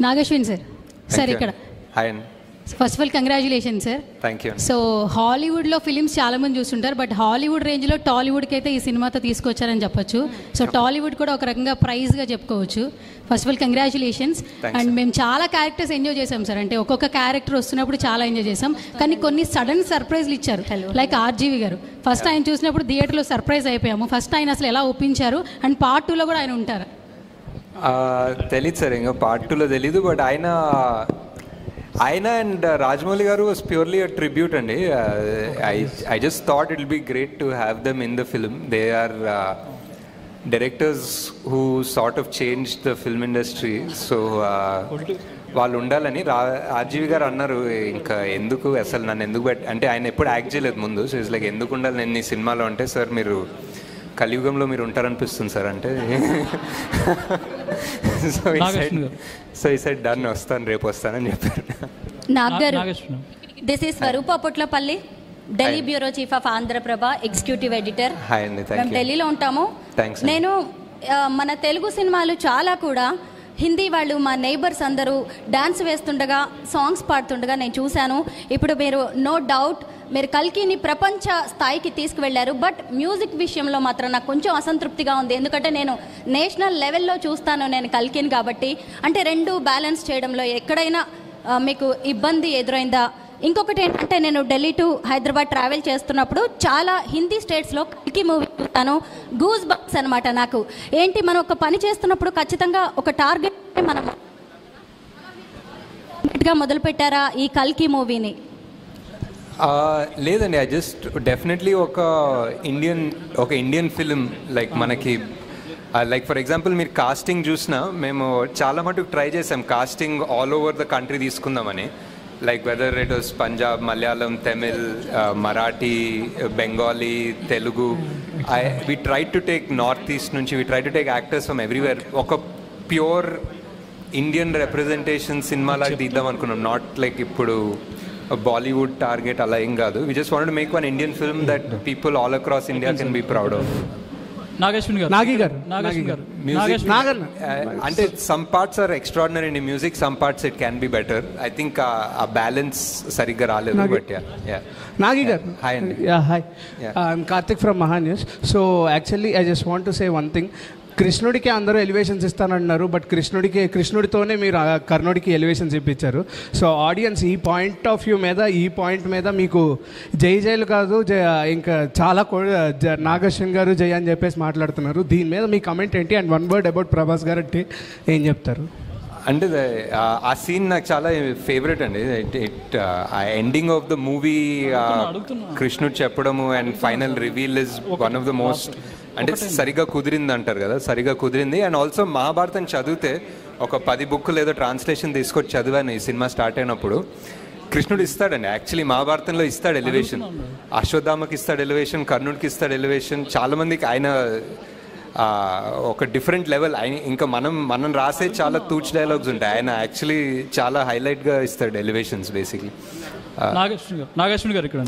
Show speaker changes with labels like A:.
A: Nag Ashwin sir. Sir ఇక్కడ
B: hi అండి.
A: First of all congratulation sir.
B: Thank you.
A: So హాలీవుడ్లో films చాలామంది చూస్తుంటారు, బట్ హాలీవుడ్ రేంజ్లో టాలీవుడ్కి అయితే ఈ సినిమాతో తీసుకొచ్చారని చెప్పొచ్చు. సో టాలీవుడ్ కూడా ఒక రకంగా ప్రైజ్గా చెప్పుకోవచ్చు. First of all congratulations. And మేము చాలా క్యారెక్టర్స్ ఎంజాయ్ చేసాం సార్. అంటే ఒక్కొక్క క్యారెక్టర్ వస్తున్నప్పుడు చాలా ఎంజాయ్ చేసాం, కానీ కొన్ని సడన్ సర్ప్రైజ్లు ఇచ్చారు. లైక్ ఆర్జీవి గారు ఫస్ట్ ఆయన చూసినప్పుడు థియేటర్లో సర్ప్రైజ్ అయిపోయాము. ఫస్ట్ ఆయన అసలు ఎలా ఒప్పించారు, అండ్ పార్ట్ 2లో కూడా ఆయన ఉంటారు?
B: తెలీదు సార్, ఇంకా పార్ట్ 2లో తెలీదు. బట్ ఆయన అండ్ రాజమౌళి గారు వాజ్ ప్యూర్లీ అ ట్రిబ్యూట్ అండి. I just thought it will be great to have them in the film. They are directors who sort of change the film industry. So వాళ్ళు ఉండాలని RGV గారు అన్నారు. ఇంకా ఎందుకు అసలు నన్ను ఎందుకు అంటే ఆయన ఎప్పుడు యాక్ట్ చేయలేదు ముందు. సో ఇట్స్ లైక్ ఎందుకు ఉండాలి నేను ఈ సినిమాలో అంటే, సార్ మీరు కలియుగంలో మీరు ఉంటారనిపిస్తుంది సార్ అంటే. సో ఈ సైడ్ డన్, వస్తాను రేపు వస్తానని చెప్పారు.
C: Nagar, this is Swaroopa Potlapalli, Delhi bureau chief of Andhraprabha, executive editor.
B: Hi అండి.
C: మేము ఢిల్లీలో ఉంటాము. నేను మన తెలుగు సినిమాలు చాలా కూడా హిందీ వాళ్ళు మా నైబర్స్ అందరూ డాన్స్ వేస్తుండగా, సాంగ్స్ పాడుతుండగా నేను చూశాను. ఇప్పుడు మీరు నో డౌట్ మీరు కల్కిని ప్రపంచ స్థాయికి తీసుకువెళ్ళారు. బట్ మ్యూజిక్ విషయంలో మాత్రం నాకు కొంచెం అసంతృప్తిగా ఉంది. ఎందుకంటే నేను నేషనల్ లెవెల్లో చూస్తాను నేను కల్కిని కాబట్టి. అంటే రెండు బ్యాలెన్స్ చేయడంలో ఎక్కడైనా మీకు ఇబ్బంది ఎదురైందా? ఇంకొకటి ఏంటంటే, నేను ఢిల్లీ టు హైదరాబాద్ ట్రావెల్ చేస్తున్నప్పుడు చాలా హిందీ స్టేట్స్లో కల్కి మూవీ చూస్తాను. గూస్ బంప్స్ అనమాట నాకు. ఏంటి, మనం ఒక పని చేస్తున్నప్పుడు ఖచ్చితంగా ఒక టార్గెట్ మనం మొదలుపెట్టారా ఈ కల్కి మూవీని?
B: లేదండి, ఐ జస్ట్ డెఫినెట్లీ ఒక ఇండియన్ ఫిలిం లైక్ మనకి లైక్ ఫర్ ఎగ్జాంపుల్ మీరు కాస్టింగ్ చూసినా మేము చాలా మటుకు ట్రై చేసాం casting all over the country తీసుకుందామని. Like whether it was Punjab, Malayalam, Tamil, Marathi, Bengali, Telugu. We try to take north east నుంచి, we try to take actors from everywhere. ఒక ప్యూర్ ఇండియన్ రిప్రజెంటేషన్ సినిమాలాగా తీద్దాం అనుకున్నాం. నాట్ లైక్ ఇప్పుడు బాలీవుడ్ టార్గెట్ అలా ఏం కాదు. We just wanted to make one Indian film that people all across India can be proud of. అంటే some parts are extraordinary in music, some parts it can be better. I think ah balance సరిగ్గా రాలేదు. But
D: Nagi garu,
B: hi అండి.
D: Hi, I'm Karthik from Maha news. So actually I just want to say one thing. కృష్ణుడికి అందరూ elevations ఇస్తానంటున్నారు, but కృష్ణుడితోనే మీరు కర్ణుడికి elevations ఇప్పించారు. So audience ఈ point మీద మీకు జైలు కాదు, ఇంకా చాలా నాగశ్విన్ గారు జై అని చెప్పేసి మాట్లాడుతున్నారు. దీని మీద మీ కమెంట్ ఏంటి? And one word about Prabhas గారు అంటే ఏం చెప్తారు?
B: అంటే ఆ సీన్ నాకు చాలా ఫేవరెట్ అండి. ఆ ఎండింగ్ ఆఫ్ ద మూవీ కృష్ణుడు చెప్పడము and final reveal is one of the most, అంటే సరిగా కుదిరింది అంటారు కదా, సరిగా కుదిరింది. అండ్ ఆల్సో మహాభారతం చదివితే ఒక 10 బుక్కులు ఏదో ట్రాన్స్లేషన్ తీసుకొచ్చి చదివాను ఈ సినిమా స్టార్ట్ అయినప్పుడు. కృష్ణుడు ఇస్తాడండి యాక్చువల్లీ మహాభారతంలో ఇస్తాడు ఎలివేషన్. అశ్వత్థామకి ఇస్తాడు ఎలివేషన్, కర్ణుడికి ఇస్తాడు ఎలివేషన్. చాలామందికి ఆయన ఒక డిఫరెంట్ లెవెల్. ఇంకా మనం రాసే చాలా తూచ్ డైలాగ్స్ ఉంటాయి, ఆయన యాక్చువల్లీ చాలా హైలైట్గా ఇస్తాడు ఎలివేషన్స్ బేసిక్లీ.
E: నాగేశ్వరి గారు ఇక్కడ